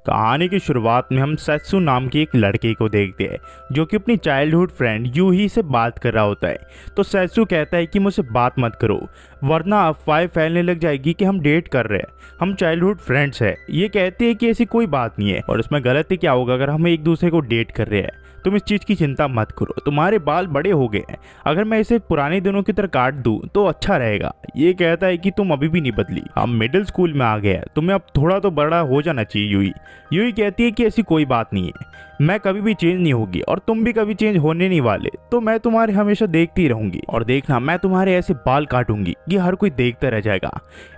कहानी की शुरुआत में हम सत्सु नाम की एक लड़के को देखते हैं जो कि अपनी चाइल्डहुड फ्रेंड यूही से बात कर रहा होता है। तो सत्सु कहता है कि मुझसे बात मत करो वरना अफवाहें फैलने लग जाएगी कि हम डेट कर रहे हैं, हम चाइल्डहुड फ्रेंड्स हैं। ये कहते हैं कि ऐसी कोई बात नहीं है और इसमें गलती क्या होगा अगर हम एक दूसरे को डेट कर रहे हैं। तुम इस चीज़ की चिंता मत करो, तुम्हारे बाल बड़े हो गए हैं, अगर मैं इसे पुराने दिनों की तरह काट दूं तो अच्छा रहेगा। ये कहता है कि तुम अभी भी नहीं बदली, हम मिडिल स्कूल में आ गए हैं, तुम्हें अब थोड़ा तो बड़ा हो जाना चाहिए। यूही यूही कहती है कि ऐसी कोई बात नहीं है, मैं कभी भी चेंज नहीं होगी और तुम भी कभी चेंज होने नहीं वाले, तो मैं तुम्हारे हमेशा देखती रहूंगी और देखना मैं तुम्हारे ऐसे बाल काटूंगी कि हर कोई देखता रह जाएगा।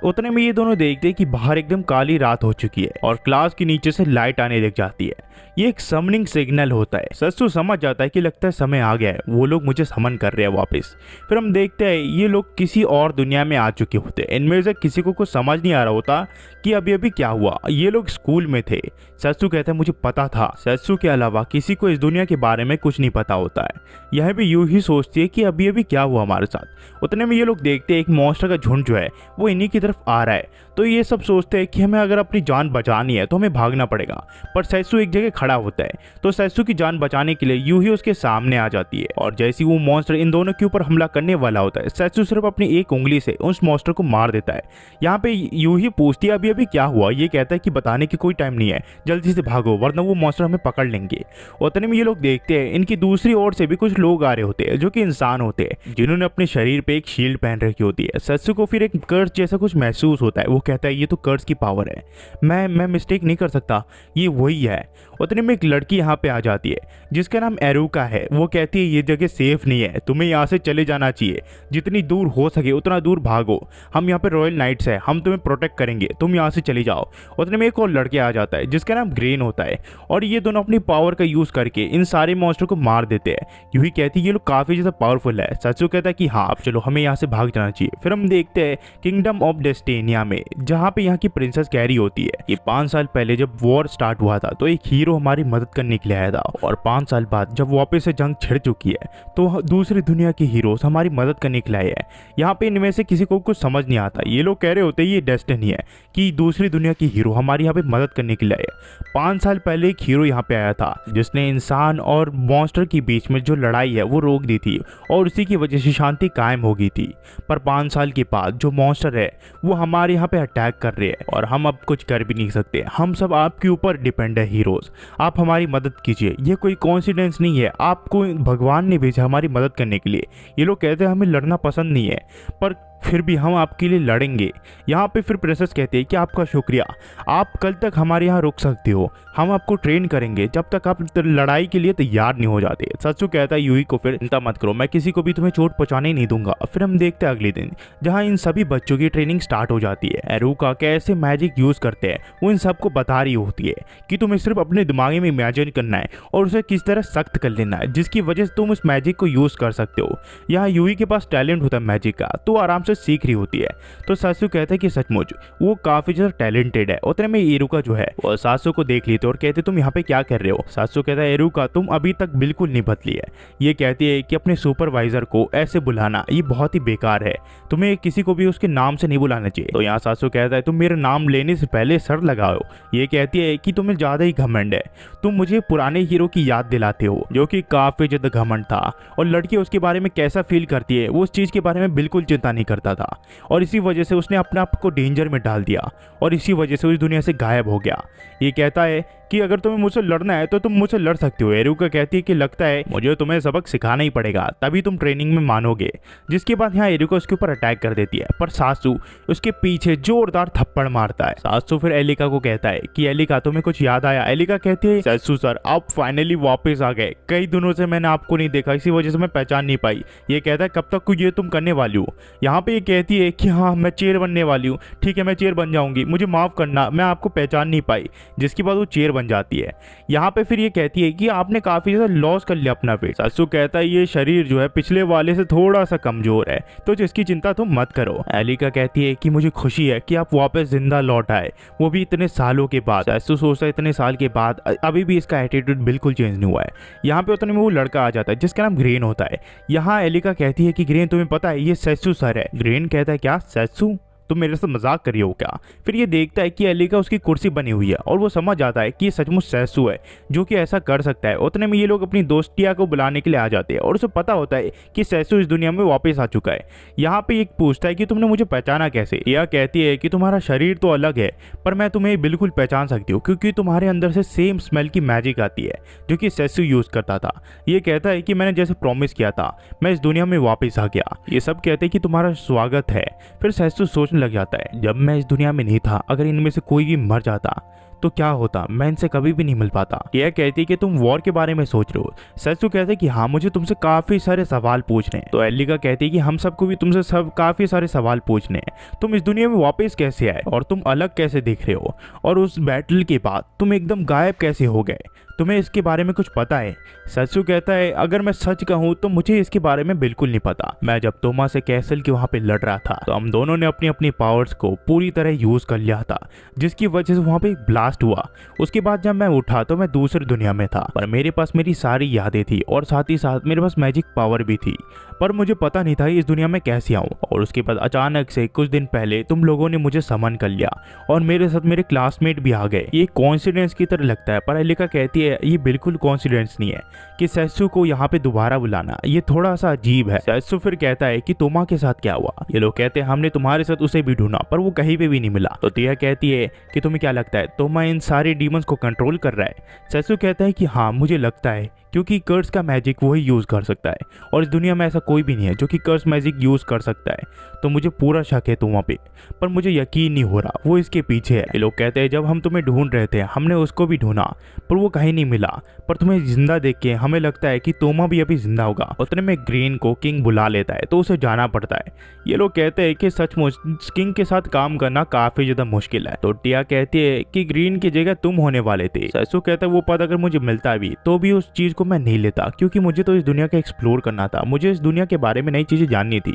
उतने में ये दोनों देखते हैं कि बाहर एकदम काली रात हो चुकी है और क्लास के नीचे से लाइट आने लग जाती है। ये एक समनिंग सिग्नल होता है। सत्सु समझ जाता है कि लगता है समय आ गया है, वो लोग मुझे समन कर रहे हैं वापस। फिर हम देखते हैं ये लोग किसी और दुनिया में आ चुके होते हैं। इनमें से किसी को कुछ समझ नहीं आ रहा होता कि अभी अभी क्या हुआ। ये लोग स्कूल में थे। सत्सु कहता है मुझे पता था। सत्सु के अलावा किसी को इस दुनिया के बारे में कुछ नहीं पता होता है। यह भी यूं ही सोचती है कि अभी अभी क्या हुआ हमारे साथ। उतने में ये लोग देखते हैं एक मॉन्स्टर का झुंड जो है वो इन्हीं की तरफ आ रहा है। तो ये सब सोचते हैं कि हमें अगर अपनी जान बचानी है तो हमें भागना पड़ेगा। पर सत्सु एक जगह खड़ा होता है तो सत्सु की जान बचाने के लिए यूही उसके सामने आ जाती है और जैसे वो मॉन्स्टर इन दोनों के ऊपर हमला करने वाला होता है सत्सु सिर्फ अपनी एक उंगली से उस मॉन्स्टर को मार देता है। यहाँ पे यूही पूछती है अभी अभी क्या हुआ। ये कहता है कि बताने की कोई टाइम नहीं है, जल्दी से भागो वरना वो मॉन्स्टर हमें पकड़ लेंगे। उतने में ये लोग देखते हैं इनकी दूसरी ओर से भी कुछ लोग आ रहे होते हैं जो कि इंसान होते हैं जिन्होंने अपने शरीर पे एक शील्ड पहन रखी होती है। सत्सु को फिर एक कर्स जैसा कुछ महसूस होता है। वो कहता है ये तो कर्स की पावर है, मैं मिस्टेक नहीं कर सकता, ये वही है। उतने में एक लड़की यहाँ पे आ जाती है जिसका नाम एरुका है। वो कहती है ये जगह सेफ नहीं है, तुम्हें यहाँ से चले जाना चाहिए, जितनी दूर हो सके उतना दूर भागो, हम यहाँ पे रॉयल नाइट्स है, हम तुम्हें प्रोटेक्ट करेंगे, तुम यहाँ से चली जाओ। उतने में एक और लड़के आ जाता है जिसका नाम ग्रेन होता है और ये दोनों अपनी पावर का यूज करके इन सारे मॉन्स्टर को मार देते हैं। यूही कहती है ये लोग काफी ज्यादा पावरफुल है। सत्सु कहता है कि हाँ अब चलो हमें यहाँ से भाग जाना चाहिए। फिर हम देखते हैं किंगडम ऑफ डेस्टिनिया में जहाँ पे यहाँ की प्रिंसेस कैरी होती है। ये 5 साल पहले जब वॉर स्टार्ट हुआ था तो एक हीरो हमारी मदद करने के लिए आया था और 5 साल बाद जब वापस से जंग छिड़ चुकी है तो दूसरी दुनिया के हीरोज हमारी मदद करने के लिए आए हैं। यहाँ पे इनमें से किसी को कुछ समझ नहीं आता। ये लोग कह रहे होते हैं ये डेस्टिनी है कि दूसरी दुनिया के हीरो हमारी यहाँ पे मदद करने के लिए आए। 5 साल पहले एक हीरो यहाँ पे आया था जिसने इंसान और मॉन्स्टर के बीच में जो लड़ाई है वो रोक दी थी और उसी की वजह से शांति कायम हो गई थी। पर 5 साल के बाद जो मॉन्स्टर है वो हमारे यहाँ पे अटैक कर रहे हैं और हम अब कुछ कर भी नहीं सकते। हम सब आपके ऊपर डिपेंड है हीरोज, आप हमारी मदद कीजिए। ये कोई कोइंसिडेंस नहीं है, आपको भगवान ने भेजा हमारी मदद करने के लिए। ये लोग कहते हैं हमें लड़ना पसंद नहीं है पर फिर भी हम आपके लिए लड़ेंगे। यहाँ पे फिर प्रिंसेस कहते हैं कि आपका शुक्रिया, आप कल तक हमारे यहाँ रुक सकते हो, हम आपको ट्रेन करेंगे जब तक आप लड़ाई के लिए तैयार नहीं हो जाते। सत्सु कहता है यूही को फिर चिंता मत करो, मैं किसी को भी तुम्हें चोट पहुंचाने नहीं दूंगा। फिर हम देखते हैं अगले दिन जहाँ इन सभी बच्चों की ट्रेनिंग स्टार्ट हो जाती है। एरुका कैसे मैजिक यूज करते हैं वो इन सबको बता रही होती है कि तुम्हें सिर्फ अपने दिमाग में इमेजिन करना है और उसे किस तरह सख्त कर लेना है जिसकी वजह से तुम उस मैजिक को यूज कर सकते हो। यहाँ यूही के पास टैलेंट होता है मैजिक का, तो आराम से सीख रही होती है। तो सत्सु कहता है कि सचमुच वो काफी ज्यादा टैलेंटेड है। उतने में एरुका जो है वो सत्सु को देख लेते और कहते तुम यहाँ पे क्या कर रहे हो। सत्सु कहता है एरुका तुम अभी तक बिल्कुल नहीं बदली है। ये कहती है कि अपने सुपरवाइजर को ऐसे बुलाना ये बहुत ही बेकार है, तुम्हें किसी को भी उसके नाम से नहीं बुलाना चाहिए। तो यहाँ सत्सु कहता है तुम मेरे नाम लेने से पहले सर लगाओ। ये कहती है कि तुम्हें ज्यादा ही घमंड है, तुम मुझे पुराने हीरो की याद दिलाते हो जो कि काफी ज्यादा घमंड था और लड़की उसके बारे में कैसा फील करती है वो उस चीज के बारे में बिल्कुल चिंता नहीं करता था और इसी वजह से उसने अपने आप को डेंजर में डाल दिया और इसी वजह से उस दुनिया से गायब हो गया। ये कहता है कि अगर तुम्हें मुझसे लड़ना है तो तुम मुझसे लड़ सकते हो। एरुका कहती है कि लगता है मुझे तुम्हें सबक सिखाना ही पड़ेगा तभी तुम ट्रेनिंग में मानोगे। जिसके बाद यहाँ एरुका उसके ऊपर अटैक कर देती है पर सत्सु उसके पीछे जोरदार थप्पड़ मारता है। सत्सु फिर एलिका को कहता है कि एलिका तुम्हें कुछ याद आया। एलिका कहती है सत्सु सर आप फाइनली वापस आ गए, कई दिनों से मैंने आपको नहीं देखा इसी वजह से मैं पहचान नहीं पाई। ये कहता है कब तक को ये तुम करने वाली हो। यहाँ पे ये कहती है कि हाँ मैं चेयर बनने वाली हूँ, ठीक है मैं चेयर बन जाऊंगी, मुझे माफ करना मैं आपको पहचान नहीं पाई। जिसके बाद वो चेयर बन जाती है। यहाँ पे फिर ये कहती है कि आपने काफी ज्यादा लॉस कर लिया अपना वेट। सत्सु कहता है ये शरीर जो है पिछले वाले से थोड़ा सा कमजोर है तो जिसकी चिंता तुम मत करो। एलिका कहती है कि मुझे खुशी है कि आप वापस जिंदा लौट आए, वो भी इतने सालों के बाद। सत्सु सोचता है इतने साल के बाद अभी भी इसका एटीट्यूड बिल्कुल चेंज नहीं हुआ है। यहाँ पे उतने में वो लड़का आ जाता है जिसका नाम ग्रेन होता है। यहाँ एलिका कहती है कि ग्रेन तुम्हें पता है ये सत्सु सर है। ग्रेन कहता है क्या सत्सु, तुम मेरे साथ मजाक कर रही हो क्या? फिर ये देखता है कि एलिका उसकी कुर्सी बनी हुई है और वो समझ जाता है कि ये सचमुच सैसू है जो कि ऐसा कर सकता है। उतने में ये लोग अपनी दोस्त टिया को बुलाने के लिए आ जाते हैं और उसे पता होता है कि सैसू इस दुनिया में वापस आ चुका है। यहाँ पे एक पूछता है कि तुमने मुझे पहचाना कैसे? टिया कहती है कि तुम्हारा शरीर तो अलग है पर मैं तुम्हें बिल्कुल पहचान सकती हूँ क्योंकि तुम्हारे अंदर से सेम स्मेल की मैजिक आती है जो कि सैसू यूज करता था। ये कहता है कि मैंने जैसे प्रॉमिस किया था मैं इस दुनिया में वापस आ गया। ये सब कहते हैं कि तुम्हारा स्वागत है। फिर सैसू सोचने लग जाता है जब मैं इस दुनिया में नहीं था अगर इनमें से कोई भी मर जाता तो क्या होता, मैं इनसे कभी भी नहीं मिल पाता। यह कहती है कि तुम वॉर के बारे में सोच रहे हो। सैसू कहते हैं कि हाँ मुझे तुमसे काफी सारे सवाल पूछने हैं। तो एलिका कहती है कि हम सबको भी तुमसे सब काफी सारे सवाल पूछने हैं। तुम इस दुनिया में वापस कैसे आए और तुम अलग कैसे दिख रहे हो और उस बैटल के बाद तुम एकदम गायब कैसे हो गए? तुम्हें इसके बारे में कुछ पता है? सैसू कहता है अगर मैं सच कहूँ तो मुझे इसके बारे में बिल्कुल नहीं पता। मैं जब तोमा से कैसल के वहाँ पे लड़ रहा था तो हम दोनों ने अपनी अपनी पावर्स को पूरी तरह यूज कर लिया था जिसकी वजह से वहाँ पे एक ब्लास्ट हुआ। उसके बाद जब मैं उठा तो मैं दूसरी दुनिया में था पर मेरे पास मेरी सारी यादें थी और साथ ही साथ मेरे पास मैजिक पावर भी थी पर मुझे पता नहीं था इस दुनिया में कैसे आऊँ। और उसके बाद अचानक से कुछ दिन पहले तुम लोगों ने मुझे समन कर लिया और मेरे साथ मेरे क्लासमेट भी आ गए। ये कॉन्सिडेंस की तरह लगता है पर एलिका कहती है ये बिल्कुल कॉन्सिडेंस नहीं है कि सैसू को यहाँ पे दोबारा बुलाना ये थोड़ा सा अजीब है। सैसू फिर कहता है कि तोमा के साथ क्या हुआ? ये लोग कहते हैं हमने तुम्हारे साथ उसे भी ढूंढा पर वो कहीं पे भी नहीं मिला। तो टिया कहती है कि तुम्हें क्या लगता है तोमा इन सारे डीमंस को कंट्रोल कर रहा है? सैसू कहता है कि हाँ मुझे लगता है क्योंकि कर्स का मैजिक वही यूज कर सकता है और इस दुनिया में ऐसा कोई भी नहीं है जो कि कर्स मैजिक यूज कर सकता है। तो मुझे पूरा शक है तोमा पे पर मुझे यकीन नहीं हो रहा वो इसके पीछे है। ये लोग कहते हैं जब हम तुम्हें ढूंढ रहे थे हमने उसको भी ढूंढा पर वो कहीं नहीं मिला पर तुम्हें जिंदा देख के हमें लगता है कि तोमा भी अभी जिंदा होगा। उतने में ग्रीन को किंग बुला लेता है तो उसे जाना पड़ता है। ये लोग कहते हैं कि सचमुच किंग के साथ काम करना काफी ज्यादा मुश्किल है। तो टिया कहती है कि ग्रीन की जगह तुम होने वाले थे। सैसू कहता है वो पद अगर मुझे मिलता भी तो भी उस चीज को मैं नहीं लेता क्योंकि मुझे तो इस दुनिया का एक्सप्लोर करना था, मुझे इस दुनिया के बारे में नई चीजें जाननी थी।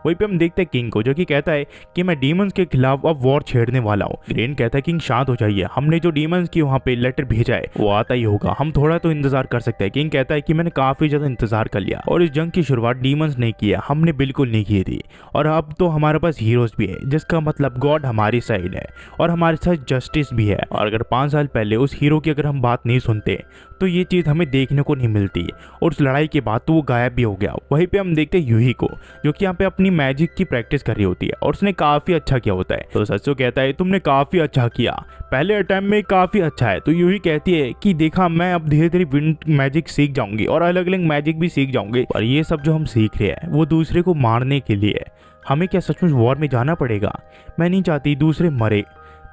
वहीं पे हम देखते हैं किंग को जो कि कहता है कि मैं डीमंस के खिलाफ अब वॉर छेड़ने वाला हूँ। ग्रीन कहता है किंग शांत हो जाइए, हमने जो डीमंस की वहाँ पे लेटर भेजा है वो आता ही होगा, हम थोड़ा तो इंतजार कर सकते हैं। किंग कहता है कि मैंने काफी ज्यादा इंतजार कर लिया और इस जंग की शुरुआत डीमंस ने की है, हमने बिल्कुल नहीं की थी और अब तो हमारे पास हीरोज भी है जिसका मतलब गॉड हमारी साइड है और हमारे साथ जस्टिस भी है। और अगर 5 साल पहले उस हीरो की अगर हम बात नहीं सुनते तो ये चीज हमें देखने को नहीं मिलती और उस लड़ाई के बाद तो वो गायब भी हो गया। वहीं पे हम देखते हैं यूही को जो कि यहाँ पे अपनी मैजिक की प्रैक्टिस कर रही होती है और उसने काफी अच्छा किया होता है। तो सत्सु कहता है तुमने काफी अच्छा किया, पहले अटेम्प्ट में काफी अच्छा है। तो यूही कहती है कि देखा मैं अब धीरे धीरे विंड मैजिक सीख जाऊंगी और अलग अलग मैजिक भी सीख जाऊंगी और ये सब जो हम सीख रहे हैं वो दूसरे को मारने के लिए। हमें क्या सचमुच वॉर में जाना पड़ेगा? मैं नहीं चाहती दूसरे मरे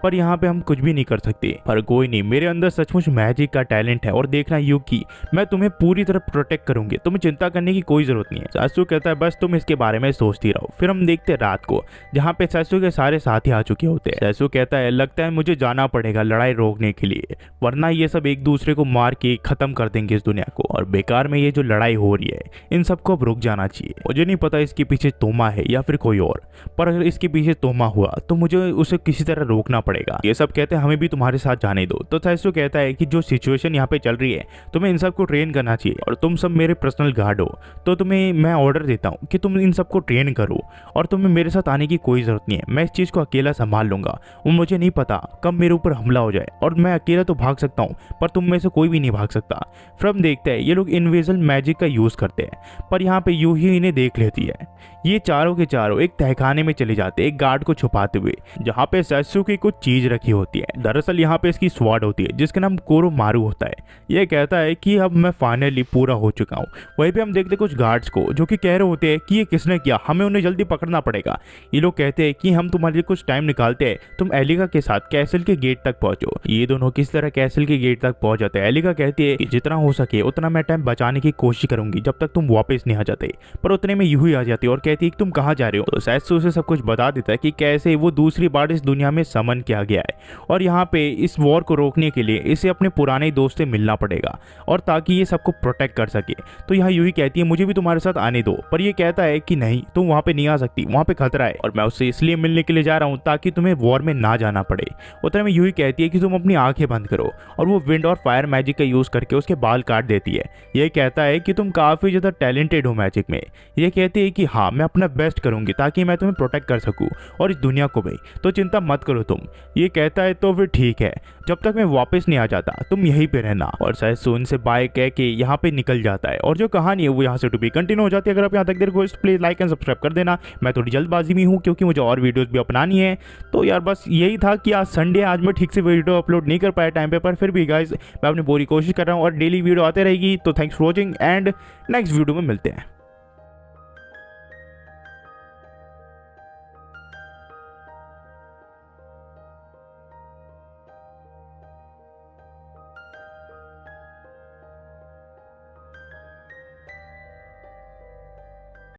पर यहाँ पे हम कुछ भी नहीं कर सकते। पर कोई नहीं, मेरे अंदर सचमुच मैजिक का टैलेंट है और देखना युकी मैं तुम्हें पूरी तरह प्रोटेक्ट करूंगी, तुम्हें चिंता करने की कोई जरूरत नहीं है। सैसु कहता है बस तुम इसके बारे में सोचती रहो। फिर हम देखते हैं रात को जहाँ पे सैसु के सारे साथी आ चुके होते हैं। सैसु कहता है लगता है मुझे जाना पड़ेगा लड़ाई रोकने के लिए वरना ये सब एक दूसरे को मार के खत्म कर देंगे इस दुनिया को और बेकार में ये जो लड़ाई हो रही है इन सबको अब रुक जाना चाहिए। मुझे नहीं पता इसके पीछे तोमा है या फिर कोई और, पर अगर इसके पीछे तोमा हुआ तो मुझे उसे किसी तरह रोकना पड़ेगा। ये सब कहते हैं हमें भी तुम्हारे साथ जाने दो। तो सैसु कहता है कि जो सिचुएशन यहाँ पे चल रही है तुम्हें इन सबको ट्रेन करना चाहिए और तुम सब मेरे पर्सनल गार्ड हो तो तुम्हें मैं ऑर्डर देता हूँ कि तुम इन सबको ट्रेन करो और तुम्हें मेरे साथ आने की कोई जरूरत नहीं है, मैं इस चीज को अकेला संभाल लूंगा। वो मुझे नहीं पता कब मेरे ऊपर हमला हो जाए और मैं अकेला तो भाग सकता हूँ पर तुम में से कोई भी नहीं भाग सकता। फिर हम देखते हैं ये लोग इनविजिबल मैजिक का यूज करते हैं पर यहाँ पे यूं ही इन्हें देख लेती है। ये चारों के चारों एक तहखाने में चले जाते हैं एक गार्ड को छुपाते हुए जहाँ पे सैसु की कुछ चीज रखी होती है। दरअसल यहाँ पे इसकी स्वॉर्ड होती है जिसका नाम कोरोमारू होता है। ये कहता है कि अब मैं फाइनली पूरा हो चुका हूँ। वहीं पे हम देखते कुछ गार्ड्स को जो कि कह रहे होते हैं कि ये किसने किया, हमें उन्हें जल्दी पकड़ना पड़ेगा। ये लोग कहते हैं कि हम तुम्हारे लिए कुछ टाइम निकालते हैं, तुम एलिका के साथ कैसल के गेट तक पहुंचो। ये दोनों किस तरह कैसल के गेट तक पहुंच जाते हैं। एलिका कहती है कि जितना हो सके उतना मैं टाइम बचाने की कोशिश करूंगी जब तक तुम वापस नहीं आ जाते। पर उतने में यूही आ जाती है और कहती है कि तुम कहाँ जा रहे हो। तो सैसु उसे सब कुछ बता देता है कि कैसे वो दूसरी बार इस दुनिया में समन किया गया है और यहाँ पे इस वॉर को रोकने के लिए इसे अपने पुराने दोस्त से मिलना पड़ेगा और ताकि ये सबको प्रोटेक्ट कर सके। तो यहाँ यूही कहती है मुझे भी तुम्हारे साथ आने दो, पर ये कहता है कि नहीं, तुम वहाँ पे नहीं आ सकती, वहाँ पे खतरा है और मैं उससे इसलिए मिलने के लिए जा रहा हूँ ताकि तुम्हें वॉर में ना जाना पड़े। उतने में यूही कहती है कि तुम अपनी आंखें बंद करो और वो विंड और फायर मैजिक का यूज करके उसके बाल काट देती है। ये कहता है कि तुम काफी ज्यादा टैलेंटेड हो मैजिक में। ये कहती है कि हाँ, मैं अपना बेस्ट करूंगी ताकि मैं तुम्हें प्रोटेक्ट कर सकूं और इस दुनिया को भी, तो चिंता मत करो तुम। ये कहता है तो फिर ठीक है, जब तक मैं वापस नहीं आ जाता तुम यहीं पे रहना। और सैसू उनसे बाय कह के यहाँ पे निकल जाता है और जो कहानी है वो यहाँ से टू बी कंटिन्यू हो जाती है। अगर आप यहाँ तक देर को प्लीज लाइक एंड सब्सक्राइब कर देना। मैं थोड़ी जल्दबाजी में हूँ क्योंकि मुझे और वीडियोस भी अपनानी है। तो यार बस यही था कि आज संडे, आज मैं ठीक से वीडियो अपलोड नहीं कर पाया टाइम पे, पर फिर भी गाइस मैं अपनी पूरी कोशिश कर रहा हूँ और डेली वीडियो आते रहेगी। तो thanks for watching and next video में मिलते हैं।